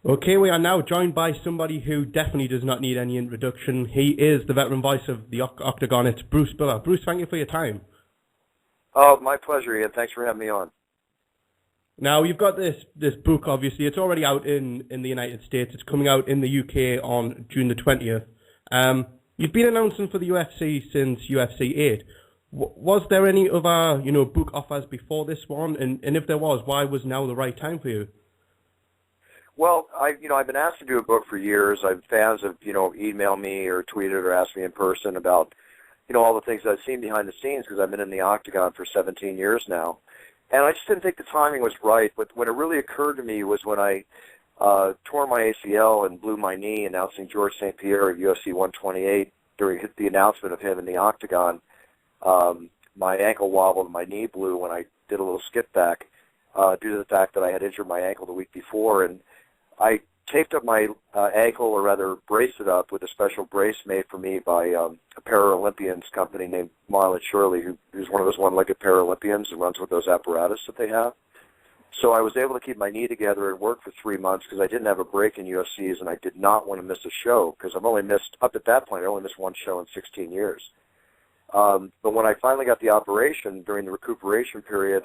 Okay, we are now joined by somebody who definitely does not need any introduction. He is the veteran voice of the Octagon. It's Bruce Biller. Bruce, thank you for your time. Oh, my pleasure, Ian. Thanks for having me on. Now, you've got this book, obviously. It's already out in the United States. It's coming out in the UK on June the 20th. You've been announcing for the UFC since UFC 8. Was there any other, book offers before this one? And if there was, why was now the right time for you? Well, I've been asked to do a book for years. Fans have, emailed me or tweeted or asked me in person about, all the things I've seen behind the scenes because I've been in the Octagon for 17 years now. And I just didn't think the timing was right. But when it really occurred to me was when I tore my ACL and blew my knee announcing George St. Pierre at UFC 128 during the announcement of him in the Octagon. My ankle wobbled and my knee blew when I did a little skip back due to the fact that I had injured my ankle the week before. And I taped up my ankle, or rather braced it up with a special brace made for me by a Paralympians company named Marlon Shirley, who's one of those one-legged Paralympians and runs with those apparatus that they have. So I was able to keep my knee together and work for 3 months because I didn't have a break in UFCs, and I did not want to miss a show because I've only missed, up at that point, I only missed one show in 16 years. But when I finally got the operation during the recuperation period,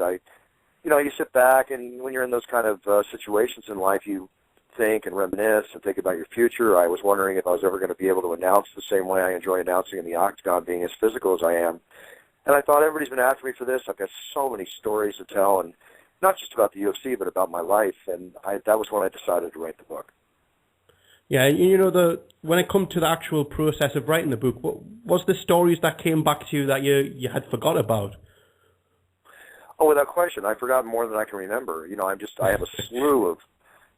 you sit back, and when you're in those kind of situations in life, you think and reminisce and think about your future. I was wondering if I was ever going to be able to announce the same way I enjoy announcing in the Octagon, being as physical as I am. And I thought, everybody's been after me for this. I've got so many stories to tell, and not just about the UFC, but about my life. And that was when I decided to write the book. Yeah, when it comes to the actual process of writing the book, what was the stories that came back to you that you had forgot about? Oh, without question, I've forgotten more than I can remember. I have a slew of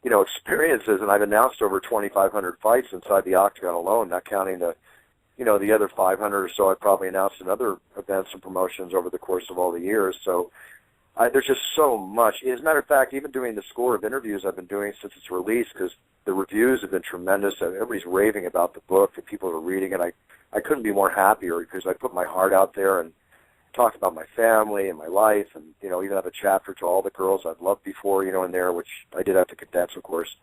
experiences, and I've announced over 2,500 fights inside the Octagon alone, not counting the other 500 or so I've probably announced in other events and promotions over the course of all the years. So there's just so much. As a matter of fact, even doing the score of interviews I've been doing since its release, because the reviews have been tremendous. Everybody's raving about the book, and people are reading it. I couldn't be more happier because I put my heart out there and talked about my family and my life, and even have a chapter to all the girls I've loved before, in there, which I did have to condense, of course.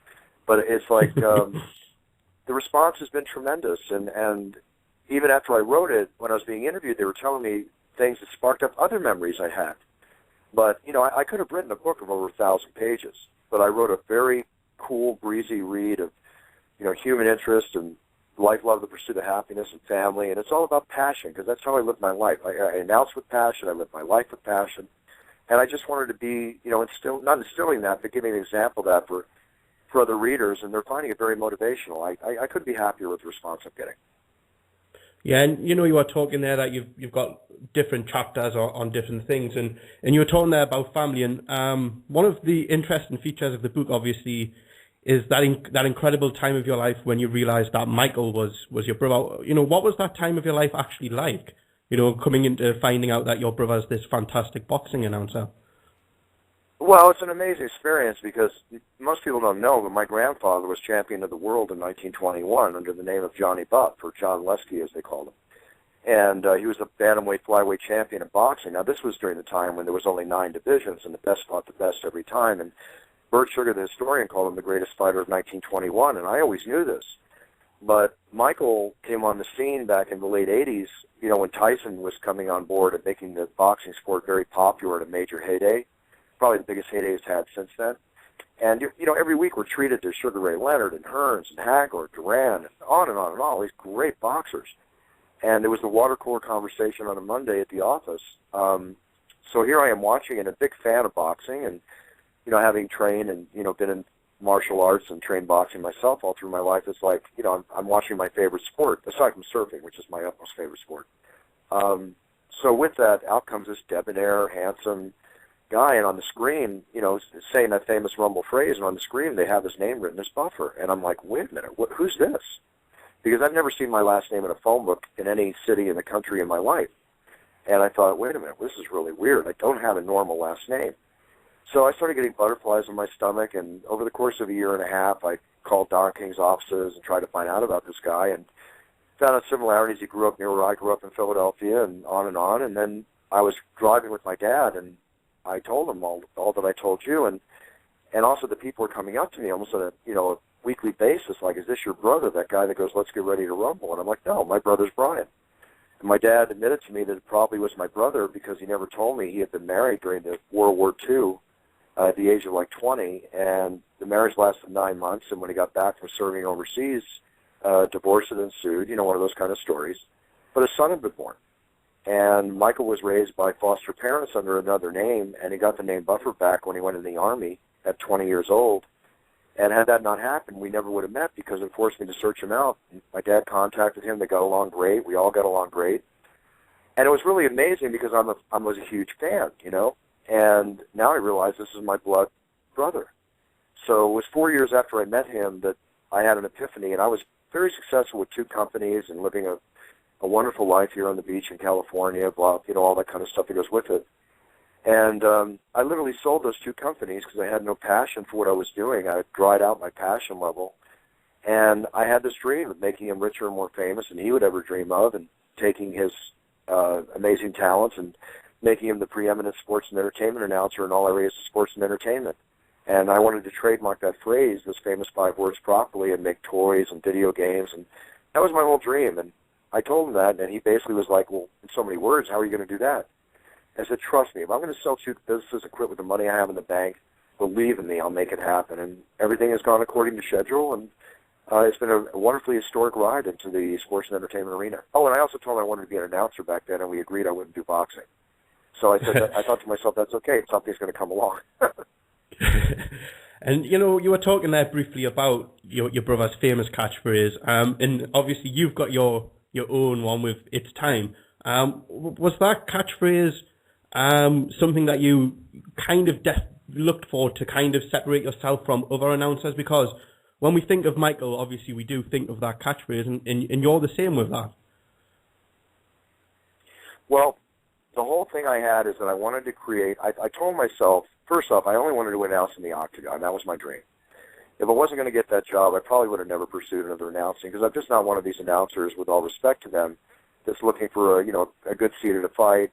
But it's like the response has been tremendous, and even after I wrote it, when I was being interviewed, they were telling me things that sparked up other memories I had. But I could have written a book of over 1,000 pages, but I wrote a very cool, breezy read of human interest and life, love, the pursuit of happiness, and family, and it's all about passion, because that's how I live my life. I announce with passion, I live my life with passion, and I just wanted to be, not instilling that, but giving an example of that for other readers, and they're finding it very motivational. I couldn't be happier with the response I'm getting. Yeah, and you were talking there that you've got different chapters on different things, and you were talking there about family, and one of the interesting features of the book, obviously, is that incredible time of your life when you realized that Michael was your brother. What was that time of your life actually like? Coming into finding out that your brother's this fantastic boxing announcer. Well, it's an amazing experience because most people don't know, but my grandfather was champion of the world in 1921 under the name of Johnny Buff, or John Lesky as they called him. And he was the bantamweight flyweight champion of boxing. Now, this was during the time when there was only 9 divisions, and the best fought the best every time. And Bert Sugar, the historian, called him the greatest fighter of 1921, and I always knew this. But Michael came on the scene back in the late 80s, when Tyson was coming on board and making the boxing sport very popular at a major heyday, probably the biggest heyday it's had since then. And, every week we're treated to Sugar Ray Leonard and Hearns and Hagler, Duran, and on and on and on, all these great boxers. And there was the water cooler conversation on a Monday at the office. So here I am watching, and a big fan of boxing, and having trained and, been in martial arts and trained boxing myself all through my life, it's like, I'm watching my favorite sport, aside from surfing, which is my utmost favorite sport. So with that, out comes this debonair, handsome guy, and on the screen, saying that famous Rumble phrase, and on the screen they have his name written as Buffer. And I'm like, wait a minute, who's this? Because I've never seen my last name in a phone book in any city in the country in my life. And I thought, wait a minute, this is really weird. I don't have a normal last name. So I started getting butterflies in my stomach, and over the course of a year and a half, I called Don King's offices and tried to find out about this guy, and found out similarities. He grew up near where I grew up in Philadelphia, and on. And then I was driving with my dad, and I told him all that I told you, and And also the people are coming up to me almost on a, a weekly basis, like, is this your brother, that guy that goes, let's get ready to rumble? And I'm like, no, my brother's Brian. And my dad admitted to me that it probably was my brother because he never told me he had been married during the World War II at the age of like 20, and the marriage lasted 9 months, and when he got back from serving overseas, divorce had ensued, one of those kind of stories. But a son had been born. And Michael was raised by foster parents under another name, and he got the name Buffer back when he went in the Army at 20 years old. And had that not happened, we never would have met because it forced me to search him out. My dad contacted him. They got along great. We all got along great. And it was really amazing because I was a huge fan, And now I realize this is my blood brother. So it was 4 years after I met him that I had an epiphany, and I was very successful with 2 companies and living a wonderful life here on the beach in California, blah, all that kind of stuff that goes with it. And I literally sold those 2 companies because I had no passion for what I was doing. I had dried out my passion level. And I had this dream of making him richer and more famous than he would ever dream of, and taking his amazing talents and making him the preeminent sports and entertainment announcer in all areas of sports and entertainment. And I wanted to trademark that phrase, those famous 5 words, properly, and make toys and video games. And that was my whole dream. And I told him that, and he basically was like, well, in so many words, how are you going to do that? I said, trust me, if I'm going to sell 2 businesses and quit with the money I have in the bank, believe in me, I'll make it happen. And everything has gone according to schedule, and it's been a wonderfully historic ride into the sports and entertainment arena. Oh, and I also told him I wanted to be an announcer back then, and we agreed I wouldn't do boxing. So I said, I thought to myself, that's okay, something's going to come along. And, you were talking there briefly about your brother's famous catchphrase, and obviously you've got your own one with "It's Time." Was that catchphrase something that you kind of looked for to kind of separate yourself from other announcers? Because when we think of Michael, obviously we do think of that catchphrase, and you're the same with that. Well, the whole thing I had is that I wanted to create, I told myself, first off, I only wanted to announce in the Octagon. That was my dream. If I wasn't going to get that job, I probably would have never pursued another announcing, because I'm just not one of these announcers, with all respect to them, that's looking for a good seat at a fight,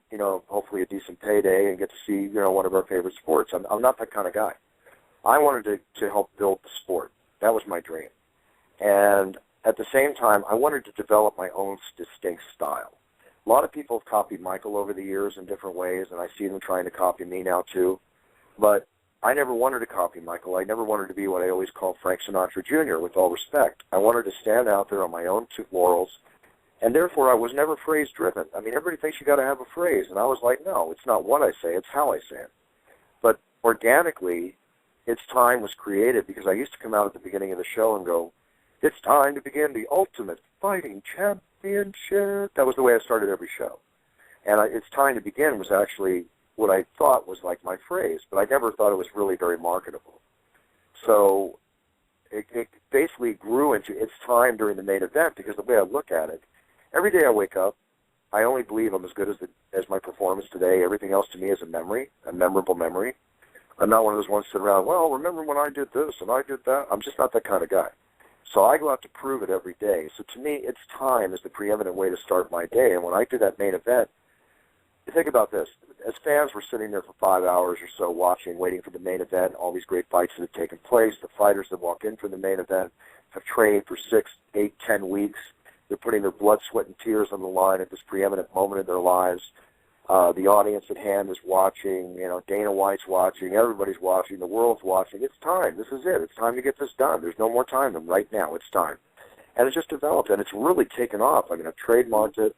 hopefully a decent payday, and get to see one of our favorite sports. I'm not that kind of guy. I wanted to help build the sport. That was my dream. And at the same time, I wanted to develop my own distinct style. A lot of people have copied Michael over the years in different ways, and I see them trying to copy me now too. But I never wanted to copy Michael. I never wanted to be what I always call Frank Sinatra Jr., with all respect. I wanted to stand out there on my own 2 laurels, and therefore I was never phrase-driven. I mean, everybody thinks you got to have a phrase, and I was like, no, it's not what I say, it's how I say it. But organically, It's Time was created because I used to come out at the beginning of the show and go, it's time to begin the Ultimate Fighting Championship. That was the way I started every show. And It's Time to Begin was actually what I thought was like my phrase, but I never thought it was really very marketable. So it basically grew into It's Time during the main event, because the way I look at it, every day I wake up, I only believe I'm as good as my performance today. Everything else to me is a memory, a memorable memory. I'm not one of those ones sitting around, well, remember when I did this and I did that? I'm just not that kind of guy. So I go out to prove it every day. So to me, It's Time is the preeminent way to start my day. And when I do that main event, think about this. As fans, we're sitting there for 5 hours or so watching, waiting for the main event, all these great fights that have taken place. The fighters that walk in for the main event have trained for 6, 8, 10 weeks. They're putting their blood, sweat, and tears on the line at this preeminent moment in their lives. The audience at hand is watching. Dana White's watching. Everybody's watching. The world's watching. It's time. This is it. It's time to get this done. There's no more time than right now. It's time. And it's just developed, and it's really taken off. I mean, I've trademarked it,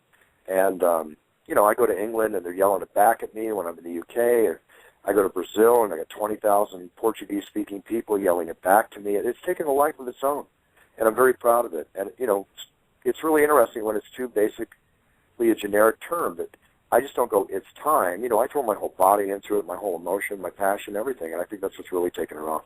and I go to England, and they're yelling it back at me when I'm in the UK. And I go to Brazil, and I got 20,000 Portuguese-speaking people yelling it back to me. It's taken a life of its own, and I'm very proud of it. And, it's really interesting when it's too basically a generic term, that I just don't go, it's time. I throw my whole body into it, my whole emotion, my passion, everything, and I think that's what's really taken it off.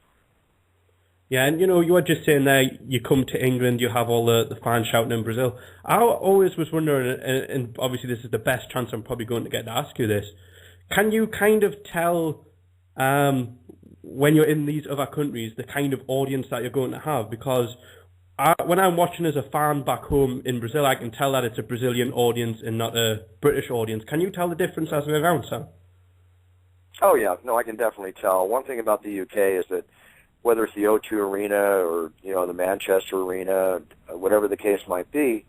Yeah, and you were just saying there, you come to England, you have all the fans shouting in Brazil. I always was wondering, and obviously this is the best chance I'm probably going to get to ask you this, can you kind of tell when you're in these other countries the kind of audience that you're going to have? Because when I'm watching as a fan back home in Brazil, I can tell that it's a Brazilian audience and not a British audience. Can you tell the difference as an announcer? Oh, yeah. No, I can definitely tell. One thing about the UK is that whether it's the O2 Arena or, the Manchester Arena, whatever the case might be.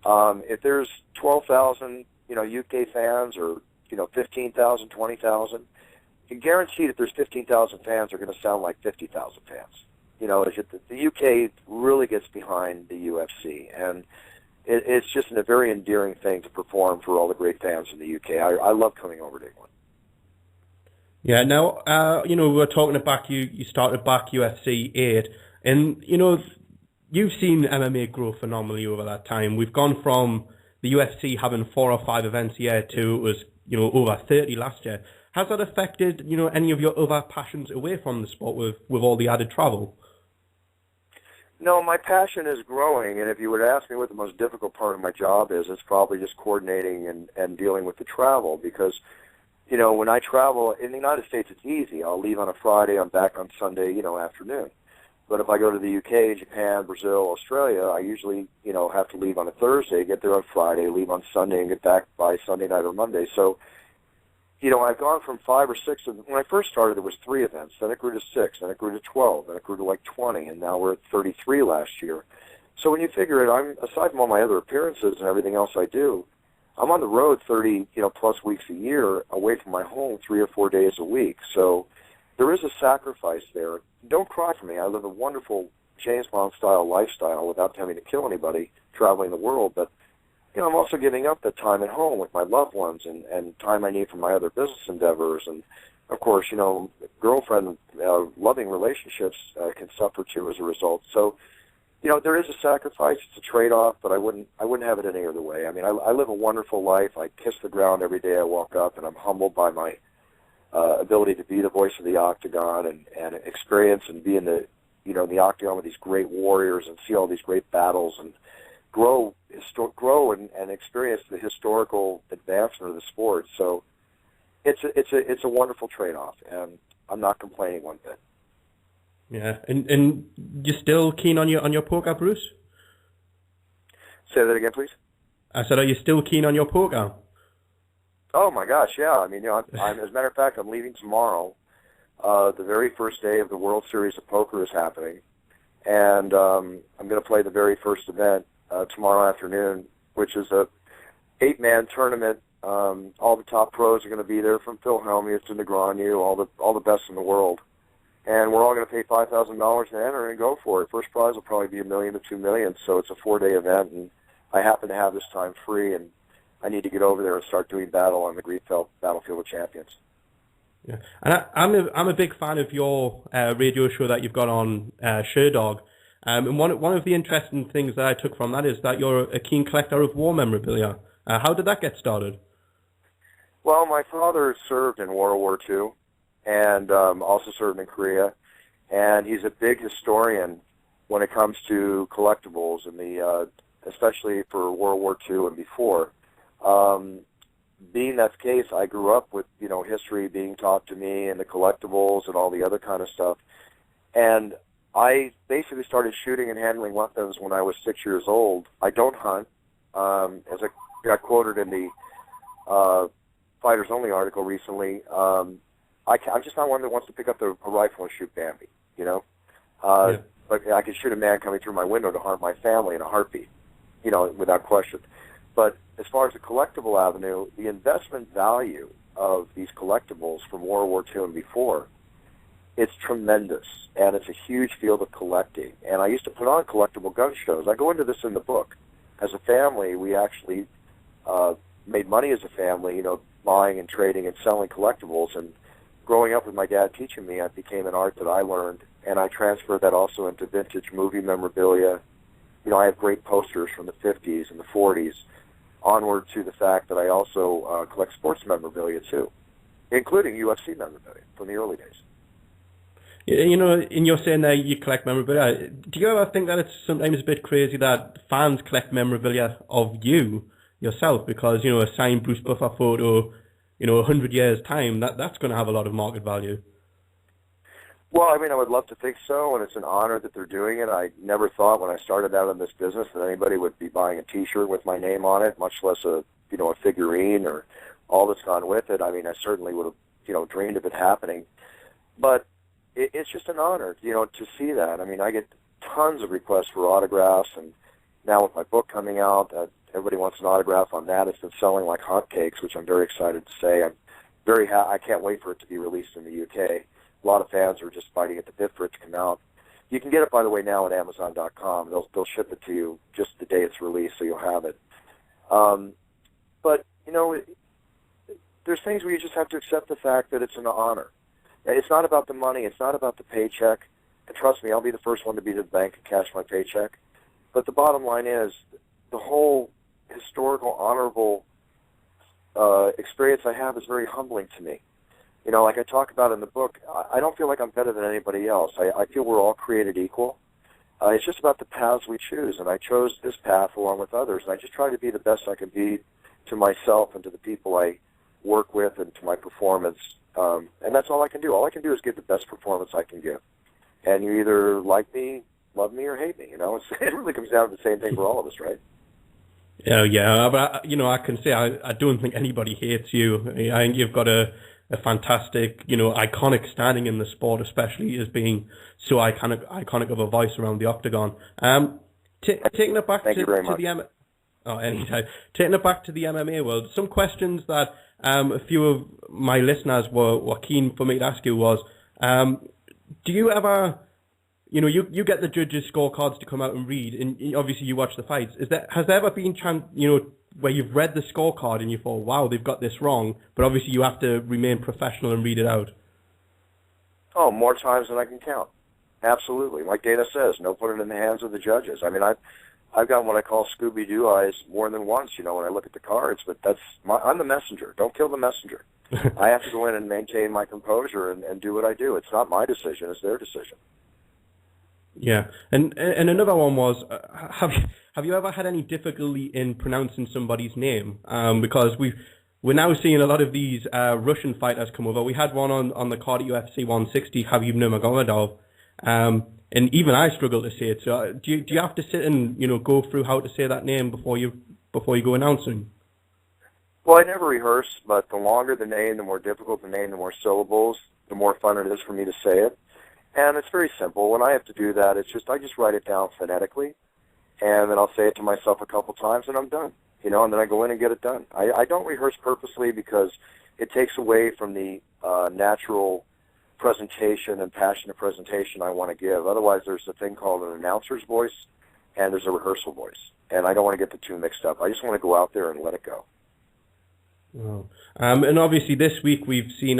If there's 12,000, UK fans or, 15,000, 20,000, you can guarantee that there's 15,000 fans are going to sound like 50,000 fans. The UK really gets behind the UFC, and it's just a very endearing thing to perform for all the great fans in the UK. I love coming over to England. Yeah, now, we were talking about you started back UFC 8, and, you've seen MMA grow phenomenally over that time. We've gone from the UFC having 4 or 5 events a year to it was, over 30 last year. Has that affected, any of your other passions away from the sport with all the added travel? No, my passion is growing, and if you would ask me what the most difficult part of my job is, it's probably just coordinating and dealing with the travel, because when I travel in the United States, it's easy. I'll leave on a Friday, I'm back on Sunday, afternoon. But if I go to the UK, Japan, Brazil, Australia, I usually, have to leave on a Thursday, get there on Friday, leave on Sunday, and get back by Sunday night or Monday. So, I've gone from 5 or 6. When I first started, there was 3 events. Then it grew to 6. Then it grew to 12. Then it grew to like 20. And now we're at 33 last year. So when you figure it, aside from all my other appearances and everything else I do, I'm on the road 30, plus weeks a year, away from my home 3 or 4 days a week. So there is a sacrifice there. Don't cry for me. I live a wonderful James Bond-style lifestyle without having to kill anybody traveling the world. But, I'm also giving up that time at home with my loved ones and time I need for my other business endeavors. And, of course, girlfriend, loving relationships can suffer too as a result. So, there is a sacrifice. It's a trade-off, but I wouldn't have it any other way. I mean, I live a wonderful life. I kiss the ground every day I walk up, and I'm humbled by my ability to be the voice of the Octagon and experience and be in the the Octagon with these great warriors and see all these great battles and grow and experience the historical advancement of the sport. So it's a wonderful trade-off, and I'm not complaining one bit. Yeah, and you're still keen on your poker, Bruce? Say that again, please. I said, are you still keen on your poker? Oh my gosh, yeah. I mean, I'm as a matter of fact, I'm leaving tomorrow. The very first day of the World Series of Poker is happening, and I'm going to play the very first event tomorrow afternoon, which is a 8-man tournament. All the top pros are going to be there, from Phil Hellmuth to Negreanu, all the best in the world. And we're all going to pay $5,000 to enter and go for it. First prize will probably be $1 million to $2 million, so it's a 4-day event, and I happen to have this time free, and I need to get over there and start doing battle on the Greenfield Battlefield of Champions. Yeah, and I'm a big fan of your radio show that you've got on Sherdog. And one of the interesting things that I took from that is that you're a keen collector of war memorabilia. How did that get started? Well, my father served in World War II and also served in Korea, and he's a big historian when it comes to collectibles, and especially for World War II and before. Being that's the case, I grew up with history being taught to me and the collectibles and all the other kind of stuff, and I basically started shooting and handling weapons when I was 6 years old. I don't hunt. As I got quoted in the Fighters Only article recently, I'm just not one that wants to pick up a rifle and shoot Bambi, Yeah. But I could shoot a man coming through my window to harm my family in a heartbeat, without question. But as far as the collectible avenue, the investment value of these collectibles from World War II and before, it's tremendous, and it's a huge field of collecting. And I used to put on collectible gun shows. I go into this in the book. As a family, we actually made money as a family, buying and trading and selling collectibles. And growing up with my dad teaching me, it became an art that I learned, and I transferred that also into vintage movie memorabilia. I have great posters from the 50s and the 40s, onward to the fact that I also collect sports memorabilia too, including UFC memorabilia from the early days. In your saying that you collect memorabilia, do you ever think that it's sometimes a bit crazy that fans collect memorabilia of you yourself? Because, a signed Bruce Buffer photo, 100 years' time, that's going to have a lot of market value. Well, I mean, I would love to think so, and it's an honor that they're doing it. I never thought when I started out in this business that anybody would be buying a T-shirt with my name on it, much less a figurine or all that's gone with it. I mean, I certainly would have, dreamed of it happening. But it's just an honor, to see that. I mean, I get tons of requests for autographs, and now with my book coming out, everybody wants an autograph on that. It's been selling like hotcakes, which I'm very excited to say. I can't wait for it to be released in the UK. A lot of fans are just fighting at the bit for it to come out. You can get it, by the way, now at Amazon.com. They'll ship it to you just the day it's released, so you'll have it. But there's things where you just have to accept the fact that it's an honor. It's not about the money. It's not about the paycheck. And trust me, I'll be the first one to be to the bank and cash my paycheck. But the bottom line is, the whole historical, honorable experience I have is very humbling to me. Like I talk about in the book, I don't feel like I'm better than anybody else. I feel we're all created equal. It's just about the paths we choose, and I chose this path along with others, and I just try to be the best I can be to myself and to the people I work with and to my performance, and that's all I can do. All I can do is give the best performance I can give, and you either like me, love me, or hate me. It really comes down to the same thing for all of us, right? Yeah, but I can say I don't think anybody hates you. I think you've got a fantastic, iconic standing in the sport, especially as being so iconic of a voice around the Octagon. Taking it back to the anytime. Taking it back to the MMA world, some questions that a few of my listeners were keen for me to ask you was, do you ever, you get the judges' scorecards to come out and read, and obviously you watch the fights. Has there ever been where you've read the scorecard and you thought, wow, they've got this wrong, but obviously you have to remain professional and read it out? Oh, more times than I can count. Absolutely. Like Dana says, no put it in the hands of the judges. I mean, I've got what I call Scooby-Doo eyes more than once, when I look at the cards, but I'm the messenger. Don't kill the messenger. I have to go in and maintain my composure and do what I do. It's not my decision, it's their decision. Yeah, and another one was, have you ever had any difficulty in pronouncing somebody's name? Because we're now seeing a lot of these Russian fighters come over. We had one on the card at UFC 160, Khabib Nurmagomedov, and even I struggle to say it. So do you have to sit and go through how to say that name before you go announcing? Well, I never rehearse, but the longer the name, the more difficult the name, the more syllables, the more fun it is for me to say it. And it's very simple. When I have to do that, I just write it down phonetically, and then I'll say it to myself a couple times, and I'm done. And then I go in and get it done. I don't rehearse purposely because it takes away from the natural presentation and passionate presentation I want to give. Otherwise, there's a thing called an announcer's voice, and there's a rehearsal voice. And I don't want to get the two mixed up. I just want to go out there and let it go. Wow. And obviously this week we've seen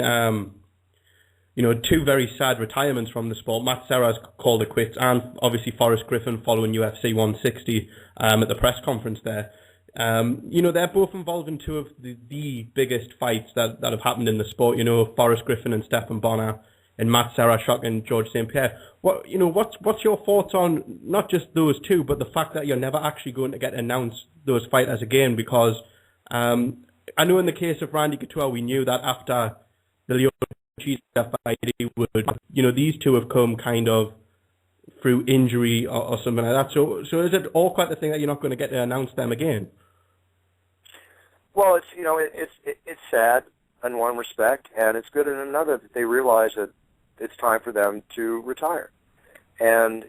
two very sad retirements from the sport. Matt Serra's called it quits, and obviously Forrest Griffin following UFC 160 at the press conference there. They're both involved in two of the biggest fights that have happened in the sport. Forrest Griffin and Stephan Bonnar, and Matt Serra shocking George St. Pierre. What's your thoughts on not just those two, but the fact that you're never actually going to get announced those fighters again? Because I know in the case of Randy Couture, we knew that after the Leon fight, these two have come kind of through injury or something like that. So is it all quite the thing that you're not going to get to announce them again? Well, it's sad in one respect, and it's good in another that they realize that it's time for them to retire. And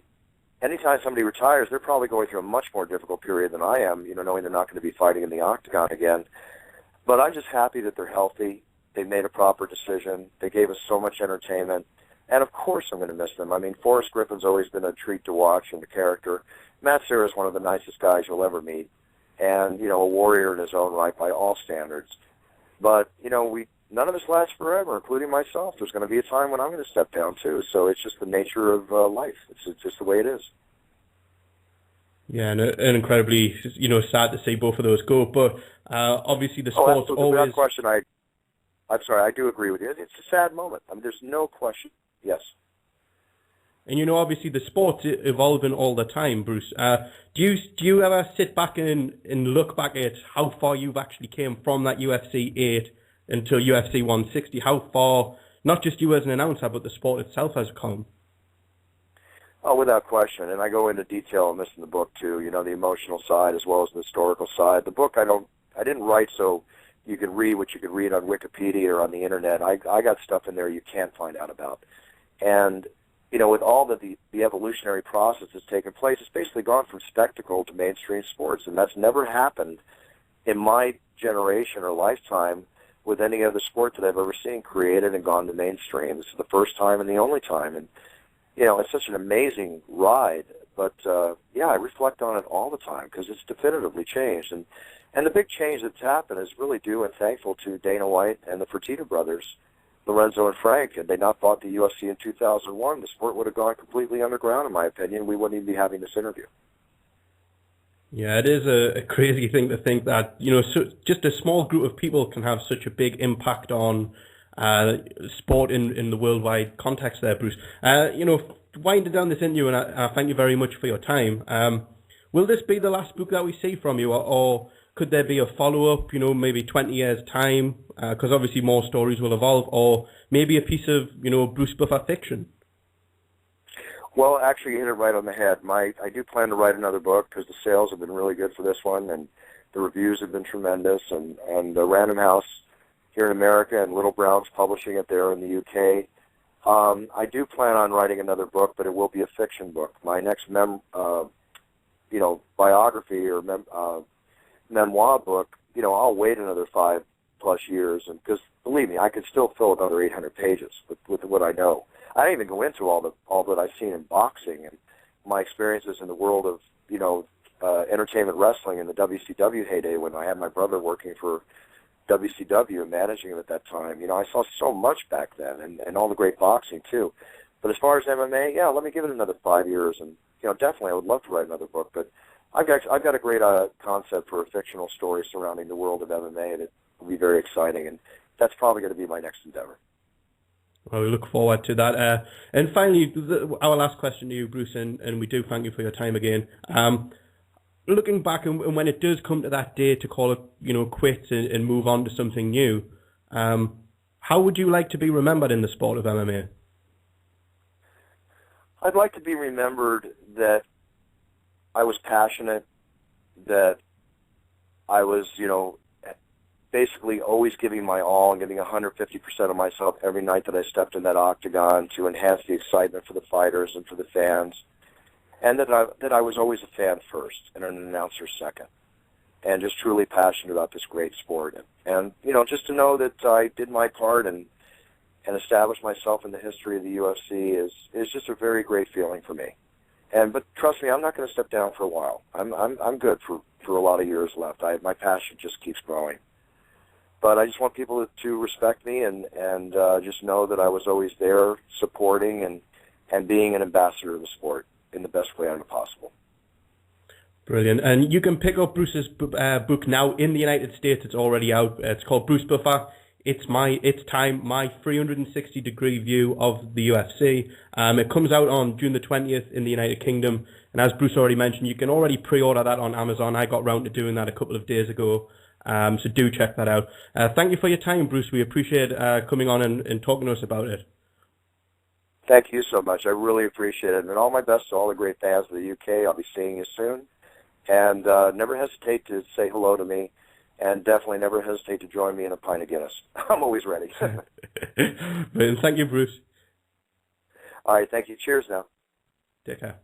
anytime somebody retires, they're probably going through a much more difficult period than I am, knowing they're not going to be fighting in the Octagon again. But I'm just happy that they're healthy. They made a proper decision. They gave us so much entertainment. And of course I'm going to miss them. I mean, Forrest Griffin's always been a treat to watch and a character. Matt Serra is one of the nicest guys you'll ever meet. And, a warrior in his own right by all standards. But, none of this lasts forever, including myself. There's going to be a time when I'm going to step down, too. So it's just the nature of life. It's just the way it is. Yeah, and incredibly, sad to see both of those go. But obviously the sport's always... Without question, I'm sorry, I do agree with you. It's a sad moment. I mean, there's no question. Yes. And obviously the sport's evolving all the time, Bruce. Do you ever sit back and look back at how far you've actually came from that UFC 8 until UFC 160? How far, not just you as an announcer, but the sport itself has come? Oh, without question. And I go into detail on this in the book, too, the emotional side as well as the historical side. The book I didn't write so you could read what you could read on Wikipedia or on the Internet. I got stuff in there you can't find out about. And, with all the evolutionary process that's taken place, it's basically gone from spectacle to mainstream sports, and that's never happened in my generation or lifetime with any other sport that I've ever seen created and gone to mainstream. This is the first time and the only time, and, it's such an amazing ride. But, I reflect on it all the time because it's definitively changed. And the big change that's happened is really due and thankful to Dana White and the Fertitta brothers, Lorenzo and Frank. Had they not bought the UFC in 2001, the sport would have gone completely underground, in my opinion. We wouldn't even be having this interview. Yeah, it is a crazy thing to think that, just a small group of people can have such a big impact on sport in the worldwide context there, Bruce. Winding down this interview, and I thank you very much for your time. Will this be the last book that we see from you, or could there be a follow-up, maybe 20 years' time, because obviously more stories will evolve, or maybe a piece of, Bruce Buffer fiction? Well, actually, you hit it right on the head. I do plan to write another book because the sales have been really good for this one, and the reviews have been tremendous, and Random House here in America and Little Brown's publishing it there in the UK. I do plan on writing another book, but it will be a fiction book. My next biography or memoir book, I'll wait another 5+ years, and because believe me, I could still fill another 800 pages with what I know. I don't even go into all that I've seen in boxing and my experiences in the world of entertainment wrestling in the WCW heyday when I had my brother working for WCW and managing him at that time. I saw so much back then, and all the great boxing too. But as far as MMA, let me give it another 5 years, and definitely I would love to write another book. But I've got a great concept for a fictional story surrounding the world of MMA that will be very exciting, and that's probably going to be my next endeavor. Well, we look forward to that. And finally, our last question to you, Bruce, and we do thank you for your time again. Looking back, and when it does come to that day to call it, quits and move on to something new, how would you like to be remembered in the sport of MMA? I'd like to be remembered that I was passionate, that I was, basically always giving my all and giving 150% of myself every night that I stepped in that octagon to enhance the excitement for the fighters and for the fans, and that I was always a fan first and an announcer second, and just truly passionate about this great sport. And just to know that I did my part and established myself in the history of the UFC is just a very great feeling for me. But trust me, I'm not going to step down for a while. I'm good for a lot of years left. My passion just keeps growing. But I just want people to respect me and just know that I was always there supporting and being an ambassador of the sport in the best way possible. Brilliant. And you can pick up Bruce's book now in the United States. It's already out. It's called Bruce Buffer. It's Time, my 360-degree view of the UFC. It comes out on June the 20th in the United Kingdom. And as Bruce already mentioned, you can already pre-order that on Amazon. I got round to doing that a couple of days ago. So do check that out. Thank you for your time, Bruce. We appreciate coming on and talking to us about it. Thank you so much. I really appreciate it. And all my best to all the great fans of the UK. I'll be seeing you soon. And never hesitate to say hello to me. And definitely never hesitate to join me in a pint of Guinness. I'm always ready. Thank you, Bruce. All right. Thank you. Cheers now. Take care.